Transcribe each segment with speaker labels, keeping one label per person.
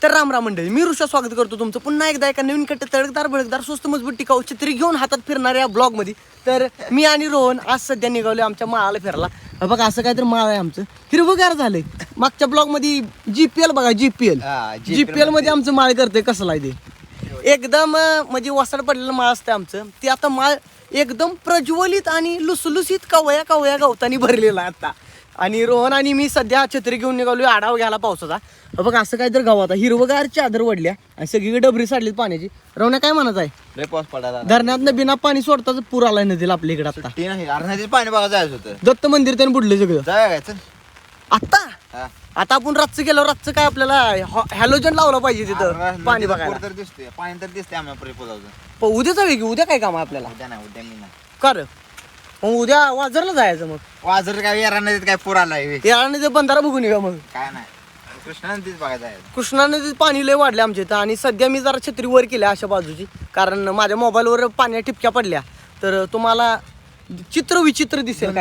Speaker 1: तर राम मंडळी, मी ऋषा स्वागत करतो तुमचं पुन्हा एकदा एका नवीन तडकदार भडकदार स्वस्त मजबूत टिकाऊ छत्री घेऊन हातात फिरणाऱ्या ब्लॉग मध्ये. तर मी आणि रोहन आज सध्या निघालोय आमच्या माळाला फिरायला. बघा असं काहीतरी माळ आहे आमचं, हिरवगार झालंय. मागच्या ब्लॉग मध्ये जीपीएल बघा, जीपीएल मध्ये आमचं माळ करतंय कसं आहे ते एकदम म्हणजे वसाड पडलेलं माळ असतं आमचं. ते आता माळ एकदम प्रज्वलित आणि लुसलुसीत कवया कवया गवतानी भरलेला आहे आता. आणि रोहन आणि मी सध्या छत्री घेऊन निघालोय आढावा घ्यायला पावसाचा. बघा असं काहीतरी गावात हिरवगार चादर वडल्या आणि सगळीकडे डबरी साडलीत पाण्याची. रवण्या काय म्हणत आहे,
Speaker 2: पाऊस पडायला
Speaker 1: धरणात बिना पाणी सोडताच पूर आलाय नदीला आपल्या इकडे आता.
Speaker 2: नाही पाणी बघा जायचं होतं.
Speaker 1: दत्त मंदिर त्याने बुडले सगळं
Speaker 2: जायचं
Speaker 1: आता. आता आपण रातचं गेलो, रातचं काय आपल्याला हॅलोजन लावलं पाहिजे तिथं पाणी बघायला.
Speaker 2: तर दिसतोय पाणी तर दिसते आम्हाला
Speaker 1: पण उद्या जाऊया की, उद्या काय काम आहे आपल्याला?
Speaker 2: उद्या नाही, उद्या मी नाही.
Speaker 1: कर मग उद्या वाजरला जायचं. मग
Speaker 2: वाजर काय येणार नदीत काय पूर आलाय
Speaker 1: याने ते बंधारा बघून येऊया. मग
Speaker 2: काय नाही, कृष्णा नदीत बघायचं आहे.
Speaker 1: कृष्णा नदीत पाणी लय वाढले आमच्या इथं. आणि सध्या मी जरा छत्री वर केल्या अशा बाजूची, कारण माझ्या मोबाईलवर पाण्या टिपक्या पडल्या तर तुम्हाला चित्र विचित्र दिसेल.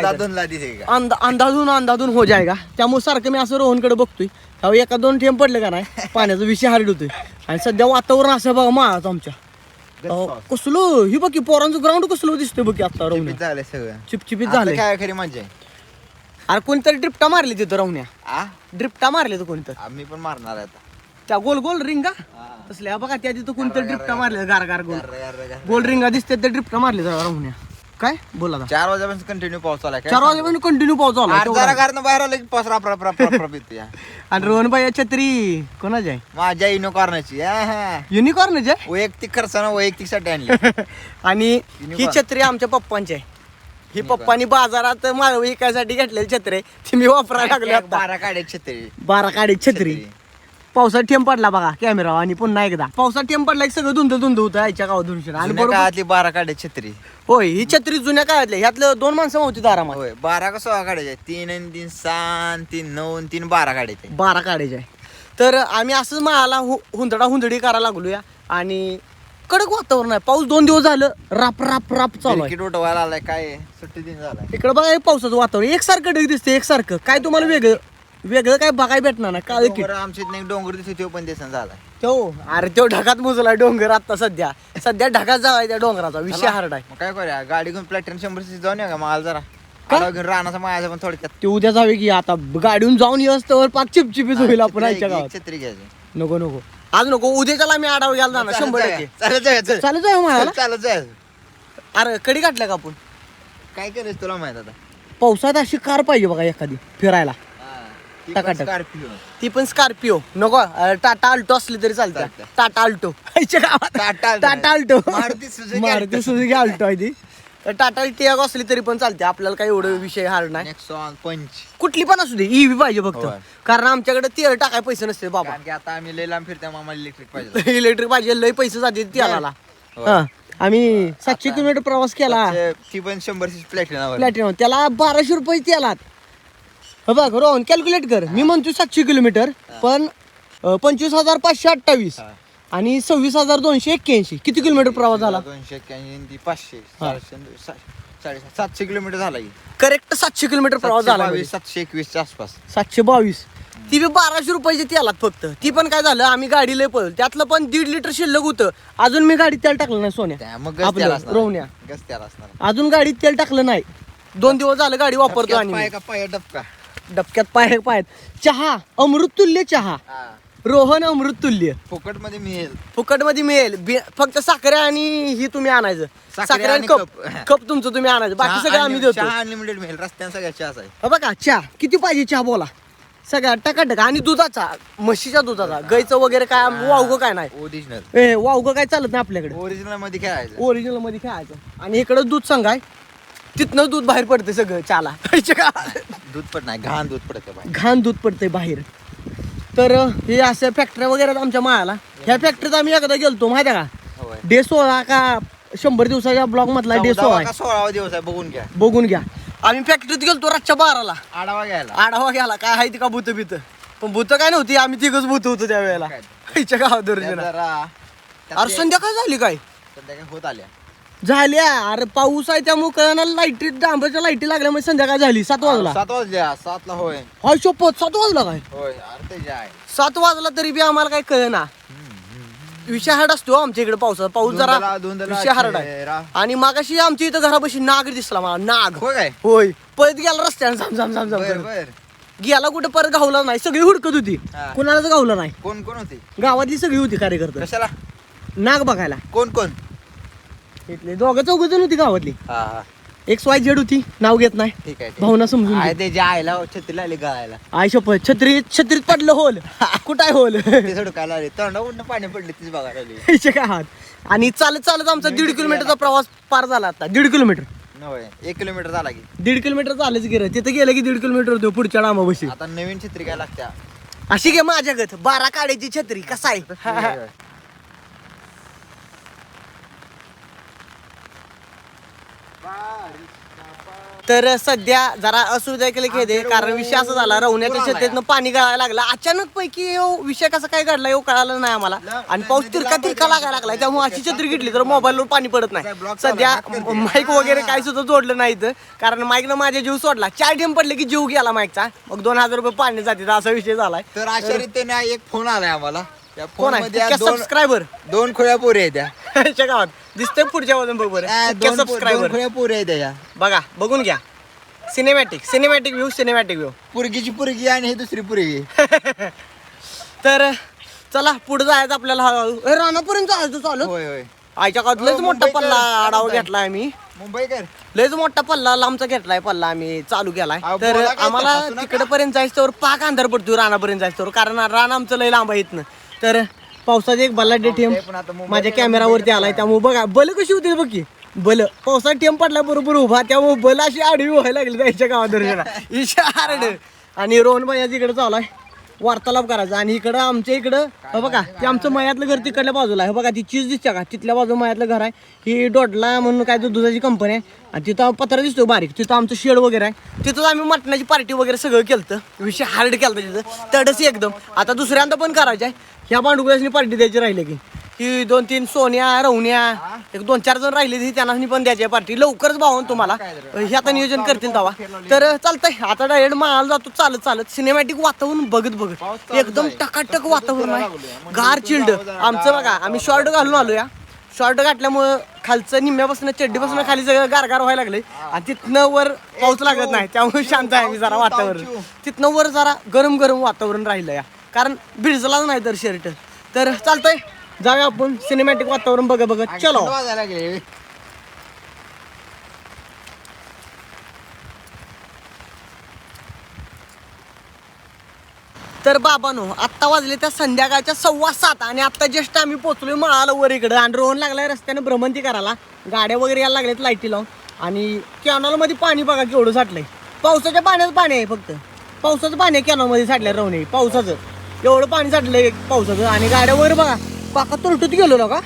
Speaker 1: अंधाधून हो जायगा. त्यामुळे सारखं मी असं रोहनकडे बघतोय, त्यावेळी एका दोन थेंब पडले का नाही पाण्याचा विषय हार्ड होतोय. आणि सध्या वातावरण असं बघा माळाचं आमच्या. कसलो ही बघ की पोरांचं ग्राउंड कसलं दिसतंय बघ की आता. रोहन
Speaker 2: झालंय सगळं
Speaker 1: चिपचिपीत झालंय.
Speaker 2: काय खरी मजा आहे.
Speaker 1: अरे कोणतरी ड्रिप्टा मारली तिथं रवण्या, ड्रिप्टा मारले तर कोणतं.
Speaker 2: आम्ही पण मारणार आहे आता.
Speaker 1: त्या गोल गोल रिंगा तसल्या बघा, त्या तिथं कोणतरी ड्रिप्टा मारले गार गार गोल रिंगा दिसते त्या ड्रिप्टा मारले जरा रवण्या. काय बोला
Speaker 2: 4 वाजेपासून कंटिन्यू पाऊस चालू आहे.
Speaker 1: 4 वाजेपर्यंत कंटिन्यू पाऊस आला.
Speaker 2: जरा घरानं बाहेर आलं की पाऊस राप.
Speaker 1: आणि रोहन भाई छत्री कोणाची आहे?
Speaker 2: माझ्या युनिकॉर्नची
Speaker 1: युनिकॉर्नची आहे.
Speaker 2: वैयक्तिक खर्चानं वैयक्तिक साठी आणली.
Speaker 1: आणि ही छत्री आमच्या पप्पांची आहे. ही पप्पांनी बाजारात माळ विकायसाठी घेतलेली छत्री आहे, ती मी वापरायला लागली आता.
Speaker 2: 12 काढे छत्री,
Speaker 1: 12 काढी छत्री. पावसात ठेम पडला बघा कॅमेरा, आणि पुन्हा एकदा पावसात ठेम पडला की सगळं धुंद होतं आईच्या गावात धुंद. आणि
Speaker 2: काळातली 12 काढे छत्री.
Speaker 1: होय, ही छत्री जुन्या काळातली. ह्यातलं 2 माणसं होती आरामात.
Speaker 2: होय, 12 का 16 काढायचे. 3 आणि 3 6 3 9 आणि 3 12 काढायचे.
Speaker 1: 12 काढायचे आहे. तर आम्ही असंच माळाला हुंदडी करायला लागलोया. आणि कडक वातावरण आहे, पाऊस 2 दिवस झालं राप राप राप चालू आहे.
Speaker 2: तिकीट उठवायला आलाय काय, सुट्टी दिन झालाय.
Speaker 1: इकडे बघा हे पावसाचं वातावरण एकसारखं ढग दिसते एकसारखं. काय तुम्हाला वेगळं काय बघायला भेटणार ना. काळ की
Speaker 2: आमच्या डोंगर दिसतो तो पण दिसन झालाय.
Speaker 1: तो अरे तो ढगात मुजलाय डोंगर. आता सध्या ढगात जावाय त्या डोंगराचा विषय हार्ड आहे.
Speaker 2: मग काय करूया, गाडी घेऊन प्लॅटिनम 100 जाऊन या का मला जरा घेऊन राहण्याचा माझ्या पण थोडक्यात.
Speaker 1: ते उद्या जावे की, आता गाडीहून जाऊन येऊस पाच चिपचिपीत होईल आपण आईच्या गावात.
Speaker 2: छत्री घ्यायची.
Speaker 1: नको आज नको, उद्याच्याला आम्ही आढावा घ्यायला जाणार 100%.
Speaker 2: चालत
Speaker 1: जाऊ मला.
Speaker 2: चालत जाय.
Speaker 1: अरे कडी काढल्या का आपण?
Speaker 2: काय करायचं तुला माहित आता.
Speaker 1: पावसात अशी कार पाहिजे बघा एखादी फिरायला. टकाटक.
Speaker 2: स्कॉर्पिओ.
Speaker 1: ती पण स्कॉर्पिओ नको, टाटा अल्टो असली तरी चालतं. टाटा अल्टो आईच्या गावात Tata Alto, Maruti Suzuki Alto आहे ती. टाटा टियागो असली तरी पण चालते, आपल्याला काही एवढं विषय हार्ड नाही.
Speaker 2: नेक्सॉन पंच
Speaker 1: कुठली पण असू दे, ईव्ही पाहिजे फक्त. कारण आमच्याकडे तेल टाकाय पैसे नसते बाबा.
Speaker 2: कारण की आता आम्ही लय लांब फिरतो, आम्हाला इलेक्ट्रिक पाहिजे.
Speaker 1: इलेक्ट्रिक पाहिजे, लय पैसे जाते तेलाला. आम्ही 700 किलोमीटर प्रवास केला.
Speaker 2: ती पण 100 प्लॅटिनम.
Speaker 1: त्याला 1200 रुपये तेलात. बघ रोहन कॅल्क्युलेट कर. मी म्हणतो 700 किलोमीटर, पण 25,528 आणि 26,281. किती किलोमीटर प्रवास झाला?
Speaker 2: 281 500 700 किलोमीटर झाला.
Speaker 1: करेक्ट 700 किलोमीटर प्रवास झाला.
Speaker 2: 721 च्या आसपास.
Speaker 1: 722. ती बी 1200 रुपयाची तेलात फक्त. ती पण काय झालं, आम्ही गाडी लय पळलो, त्यातलं पण 1.5 लिटर शिल्लक होतं. अजून मी गाडीत तेल टाकलं नाही सोन्या. आपलं रोवण्या अजून गाडीत तेल टाकलं नाही. 2 दिवस झालं गाडी वापरतो. आणि डबक्यात पाय चहा अमृततुल्य चहा. रोहन अमृततुल्य
Speaker 2: फुकट मध्ये
Speaker 1: मिळेल. फक्त साखरे आणि ही तुम्ही आणायचं. साखरे आणि कप तुमचं तुम्ही आणायचं, बाकी सगळं आम्ही देतो.
Speaker 2: चहा अनलिमिटेड मिळेल. रस्त्यानं सगळ्या चहा आहे
Speaker 1: बघा. चहा किती पाहिजे चहा बोला, सगळ्या टकाटक. आणि दुधाचा, म्हशीच्या दुधाचा, गाईचं वगैरे काय वावगं काय नाही.
Speaker 2: ओरिजिनल
Speaker 1: वावगं काय चालत नाही आपल्याकडे.
Speaker 2: ओरिजिनल मध्ये खेळायचं.
Speaker 1: ओरिजिनल मध्ये खेळायचं. आणि इकडं दूध सांगाय, तिथनं दूध बाहेर पडते सगळं चहाला.
Speaker 2: दूध पडत नाही, घाण दूध पडतं.
Speaker 1: घाण दूध पडतंय बाहेर. तर हे अशा फॅक्टऱ्या वगैरे आमच्या माळाला. ह्या फॅक्टरीत आम्ही एकदा गेलतो माहिती आहे का. डे 16 का 100 दिवसाच्या ब्लॉग मधला डे 16
Speaker 2: 16वा दिवस आहे.
Speaker 1: बघून घ्या. आम्ही फॅक्टरीत गेलतो रातच्या 12ला
Speaker 2: आढावा
Speaker 1: घ्यायला. काय आहे ती का भूत पण भूत काय नव्हती, आम्ही तिघच भूत होतो त्या वेळेला. गावात. अरे संध्याकाळ झाली काय
Speaker 2: होत आल्या.
Speaker 1: झाल्या अरे पाऊस आहे त्यामुळे कळणार लाईटी डांबरच्या लाईटी लागल्यामुळे संध्याकाळ झाली 7 वाजला
Speaker 2: 7 वाजल्या 7 ला होय
Speaker 1: हाय शपथ 7 वाजला काय
Speaker 2: होय अरे ते जे आहे
Speaker 1: 7 वाजला तरी बी आम्हाला काय कळना विषय हार्ड असतो आमच्या इकडे पावसाचा पाऊस जरा
Speaker 2: धुंदला
Speaker 1: विषय हार्ड आहे आणि मागाशी आमच्या इथं घरापाशी नाग दिसला मला नाग
Speaker 2: होय काय
Speaker 1: होय पळत गेला रस्त्याने झाम झाम झाम झाम
Speaker 2: बर
Speaker 1: करत.
Speaker 2: बर
Speaker 1: गेला कुठे परत गावला नाही सगळी हुडकत होती
Speaker 2: हा.
Speaker 1: कुणालाच गावलं नाही
Speaker 2: कोण कोण होते
Speaker 1: गावातली सगळी होती कार्यकर्ते
Speaker 2: कशाला
Speaker 1: नाग बघायला
Speaker 2: कोण कोण
Speaker 1: इथले दोघं चौघ जण होती गावातली
Speaker 2: हा हा
Speaker 1: XYZ होती नाव घेत नाही
Speaker 2: ठीक आहे
Speaker 1: भावना समजून
Speaker 2: आहे
Speaker 1: घे.
Speaker 2: ते जे आयला छत्रीला आली गाळायला
Speaker 1: आई शपथ छत्रीत पडलं होल कुठं आहे होल
Speaker 2: ते सोडकायला आले तोंडावरून पाणी पडले तीच बघायला आली
Speaker 1: याचे काय हात आणि चालत चालत आमचा 1.5 किलोमीटरचा प्रवास पार झाला आता 1.5 किलोमीटर
Speaker 2: होय 1 किलोमीटर झाला की
Speaker 1: 1.5 किलोमीटर चालच गेलं तिथं गेलं की 1.5 किलोमीटर होतो पुढच्या डांबापाशी
Speaker 2: आता नवीन छत्री काय लागत्या
Speaker 1: अशी घे माझ्यागत 12 काड्याची छत्री कसा आहे तर सध्या जरा असुविधा केले खेदे कारण विषय असा झाला रवण्याच्या छत्रीतनं पाणी गळायला लागलं अचानक पैकी विषय कसा काय घडला कळालं नाही आम्हाला आणि पाऊस तिरका लागायला लागलाय त्यामुळे अशी छत्री घेतली तर मोबाईलवर पाणी पडत नाही सध्या माईक वगैरे काही सुद्धा जोडलं नाही इथं कारण माईकनं माझ्या जीव सोडला 4 टेम पडले की जीव गेला माईकचा मग 2000 रुपये पाणी जाते असा विषय झालाय
Speaker 2: तर अशा रीतीने एक फोन आलाय आम्हाला त्या
Speaker 1: कोण
Speaker 2: फोन
Speaker 1: आहे
Speaker 2: मध्ये
Speaker 1: सबस्क्रायबर
Speaker 2: दोन खोळ्या पोरी आहेत त्या
Speaker 1: गावात दिसतंय पुढच्या वजन बघ बरं
Speaker 2: दोन
Speaker 1: सबस्क्रायबर
Speaker 2: खोळ्या पोरी आहेत त्या
Speaker 1: बघा बघून घ्या सिनेमॅटिक व्ह्यू
Speaker 2: पुरगीची पुरगी आणि ही दुसरी पुरगी
Speaker 1: तर चला पुढे जायचं आपल्याला हळूहळू ए, रानापर्यंत जायचं चालू
Speaker 2: होय होय
Speaker 1: आईच्या काळात लयच मोठा
Speaker 2: मुंबईकर.
Speaker 1: पल्ला आढावा घेतलाय आम्ही
Speaker 2: मुंबईकर
Speaker 1: लयच मोठा पल्ला लांबचा घेतलाय पल्ला आम्ही चालू केलाय
Speaker 2: अहो,
Speaker 1: तर
Speaker 2: बोला काय
Speaker 1: आम्हाला
Speaker 2: ते, हसू नका.
Speaker 1: तिकडे पर्यंत जायचं तर पाक अंधार पडतो रानापर्यंत जायचं तर कारण रान आमचं लय लांब आहे इथनं तर पावसाचे एक बल्ला ठेम
Speaker 2: ते पण आता मुंबईला
Speaker 1: माझ्या कॅमेरावरती आलाय त्यामुळे बघा बल कशी होती बघ की बल पावसात टेम पडला बरोबर उभा त्यामुळे बल अशी आडवी व्हायला लागली त्याच्या गावात दर्शना इशा हार्ड आणि रोहन भाई इकडे चालू आहे वार्तालाप करायचा आणि इकडं आमच्या इकडं हे बघा ते आमचं मयातलं घर तिकडल्या बाजूला आहे हे बघा ती चीज दिसते का तिथल्या बाजूला मयातलं घर आहे ही डोडला म्हणून काय तर दुधाची कंपनी आहे आणि तिथं पत्रा दिसतो बारीक तिथं आमचं शेड वगैरे आहे तिथं आम्ही मटणाची पार्टी वगैरे सगळं केलं विषय हार्ड केलं तिथं तडस एकदम आता दुसऱ्यांदा पण करायचं आहे ह्या भांडुकल्यासनी पार्टी द्यायची राहिली की 2-3 सोन्या रवण्या एक 2-4 जण राहिले ती त्यांना पण द्यायची पार्टी लवकरच भावून तुम्हाला हे आता नियोजन करतील तेव्हा तर चालतंय आता डायरेक्ट माल जातो चालत सिनेमॅटिक वातावरण बघत एकदम टकाटक वातावरण आहे गार चिल्ड आमचं बघा आम्ही शॉर्ट घालून आलो या शॉर्ट घातल्यामुळं खालचं निम्म्यापासून चड्डीपासून खाली सगळं गारगार व्हायला लागले आणि तिथनं वर पाऊस लागत नाही त्यामुळे शांत आहे मी जरा वातावरण तिथनं वर जरा गरम वातावरण राहिलं या कारण भिजलाच नाही तर शर्ट तर चालतंय जाऊया आपण सिनेमॅटिक वातावरण बघत चलो
Speaker 2: वाजायला गेले
Speaker 1: तर बाबानो आत्ता वाजले त्या संध्याकाळच्या 7:15 आणि आत्ता जस्ट आम्ही पोहोचलोय मळाला वर इकडं आणि रोहन लागलाय रस्त्याने भ्रमंती करायला गाड्या वगैरे यायला लागल्यात लाईटी लावून आणि कॅनॉल मध्ये पाणी बघा केवढं साठलंय पावसाच्या पाण्याचं पाणी आहे फक्त पावसाचं पाणी आहे कॅनॉल मध्ये साठलंय रोहन पावसाचं एवढं पाणी साठलंय पावसाचं आणि गाड्या वगैरे बघा काका तुरटूत गेलो ना का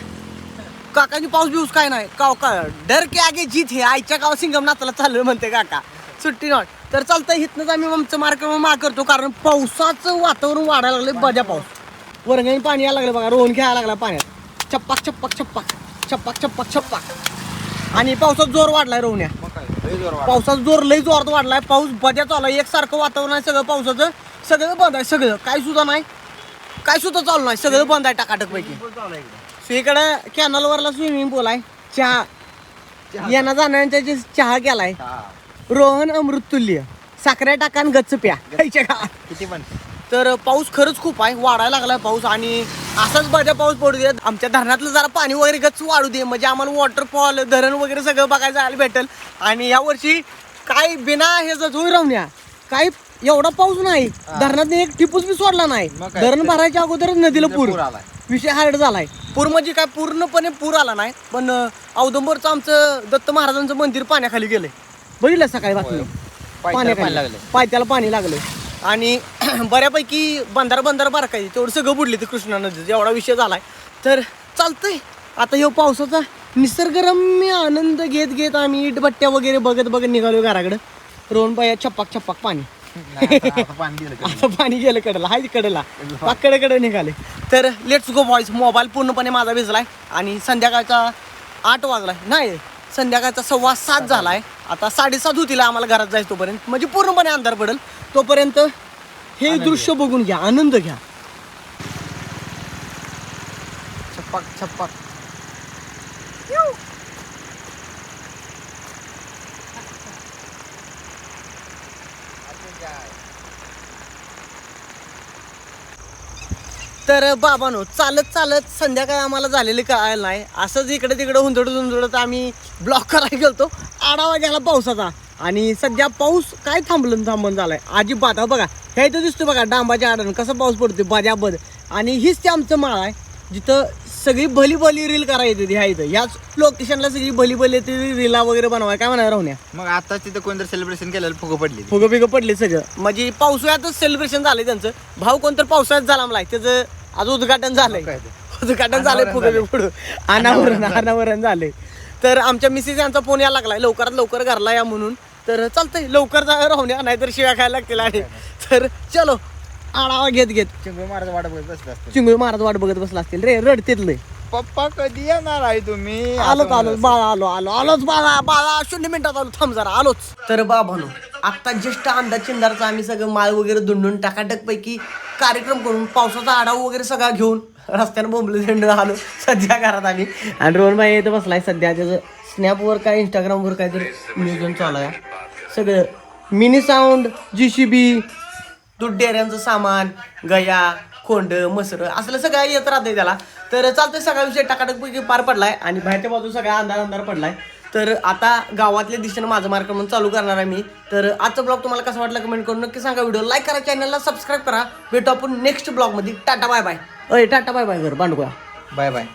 Speaker 1: काकाची पाऊस बिऊस काय नाही का डर के आगे जीत हे आईच्या गाव सिंगमनाथला चाललोय म्हणते काका सुट्टी नॉट तर चालतंय इथनंच आम्ही आमचं मार्ग करतो कारण पावसाचं वातावरण वाढायला लागले बजा पाऊस वरंगाने पाणी यायला लागलं बघा रोहन खेळायला लागला पाण्यात छप्पाक आणि पावसात जोर वाढलाय रोहण्या पावसाचा जोर लय जोरात वाढलाय पाऊस बजा चालू आहे एकसारखं वातावरण आहे सगळं पावसाचं सगळं बंद आहे सगळं काय सुद्धा चालू नाही सगळं बंद आहे टाकाटक पैकी इकडं कॅनलवरला स्विमिंग पूल आहे चहा येणं जाण्याच्या चहा केलाय रोहन अमृततुल्य साखऱ्या टाकान गच्च प्या
Speaker 2: किती पण
Speaker 1: तर पाऊस खरंच खूप आहे वाढायला लागलाय पाऊस आणि असाच बजा पाऊस पडू दे आमच्या धरणातलं जरा पाणी वगैरे गच्च वाढू दे म्हणजे आम्हाला वॉटरफॉल धरण वगैरे सगळं बघायला जायला भेटेल आणि यावर्षी काय बिना हे होई राहण्या काय एवढा पाऊस नाही धरणात एक टिपूस बी सोडला नाही धरण भरायच्या अगोदरच नदीला पूर विषय हार्ड झालाय पूर म्हणजे काय पूर्णपणे पूर आला नाही पण औदुंबरचं आमचं दत्त महाराजांचं मंदिर पाण्याखाली गेलंय बघितलं सकाळी बातमी पाण्याखाली पायथ्याला पाणी लागलं आणि बऱ्यापैकी बंधारा बारकायची तेवढं सगळं बुडली ते कृष्णा नदीचं एवढा विषय झालाय तर चालतंय आता ह्यो पावसाचा निसर्गरम्य आनंद घेत आम्ही इटभट्ट्या वगैरे बघत निघालो घराकडं रोहन पाया छप्पाक पाणी आता पाणी गेलं कडला हाय कडला कडे निघाले तर लेट्स गो बॉईज मोबाईल पूर्णपणे माझा भिजलाय आणि संध्याकाळचा 8 वाजलाय नाही संध्याकाळचा 7:15 झालाय. आता 7:30 होतील आम्हाला घरात जायचं तोपर्यंत, म्हणजे पूर्णपणे अंधार पडेल तोपर्यंत हे दृश्य बघून घ्या, आनंद घ्या. छप्पक छप्पक. तर बाबांनो चालत चालत संध्याकाळी आम्हाला झालेली कळायला नाही. असंच इकडे तिकडे हुंदडत आम्ही ब्लॉक करायला गेलतो. आढावा घ्यायला पावसाचा, आणि सध्या पाऊस काय थांबून झालाय अजिबात. बघा ह्या इथं दिसतो बघा डांबाच्या आडानं कसा पाऊस पडतोय बजाबद. आणि हीच ते आमचं माळ आहे जिथं सगळी भली रील करायची ह्या इथं. ह्याच लोकेशनला सगळी भली येते रीला वगैरे बनवाय. काय म्हणाय राहून
Speaker 2: मग आता तिथं कोणतरी सेलिब्रेशन केलेलं फुगं पडली.
Speaker 1: फुगं बिगं पडले सगळं, म्हणजे पावसाळ्यातच सेलिब्रेशन झालंय त्यांचं. भाऊ कोणतर पावसाळ्यात झाला मला त्याचं आज उद्घाटन झालंय. उद्घाटन झालंय फुगं पुढं अनावरण झालंय. तर आमच्या मिसेस यांचा फोन यायला लागलाय लवकरात लवकर घरला या म्हणून. तर चालतंय लवकर जा राहून या, नाहीतर शिव्या खायला लागतील. आणि तर चलो आढावा घेत
Speaker 2: चिंगळी मारत वाट बघत बसला असतील.
Speaker 1: चिंगळी मारत वाट बघत बसला असतील रे रडतेतलंय.
Speaker 2: पप्पा कधी येणार आहे तुम्ही?
Speaker 1: आलोच बाळा आलोच बाळा 0 मिनिटात आलो, थांब जरा आलोच. तर बाबानो आता ज्येष्ठ अंदाज चिंदारचा आम्ही सगळं माळ वगैरे दुंडून टाकाटक पैकी कार्यक्रम करून पावसाचा आढावा वगैरे सगळा घेऊन रस्त्यानं बोंबले झेंड आलो सध्या घरात आम्ही. आणि रोहन भाई इथं बसलाय सध्या, त्याचं स्नॅपवर काय इंस्टाग्रामवर काय तर नियोजन चालू आहे. सगळं मिनी साऊंड, JCB, दूध डेऱ्यांचं सामान, गया, खोंड, मसर असलं सगळं येत राहतंय त्याला. तर चालतंय सगळा विषय टाकाटकपैकी पार पडलाय आणि बाहेरच्या बाजू सगळा अंधार पडलाय. तर आता गावातल्या दिशेनं माझं मार्गक्रमण चालू करणार आहे मी. तर आजचा ब्लॉग तुम्हाला कसा वाटला कमेंट करून नक्की सांगा. व्हिडिओ लाईक करा, चॅनलला सबस्क्राईब करा. भेटू आपण नेक्स्ट ब्लॉगमध्ये. Tata bye bye. Tata bye bye घर बांडगोळा.
Speaker 2: Bye bye.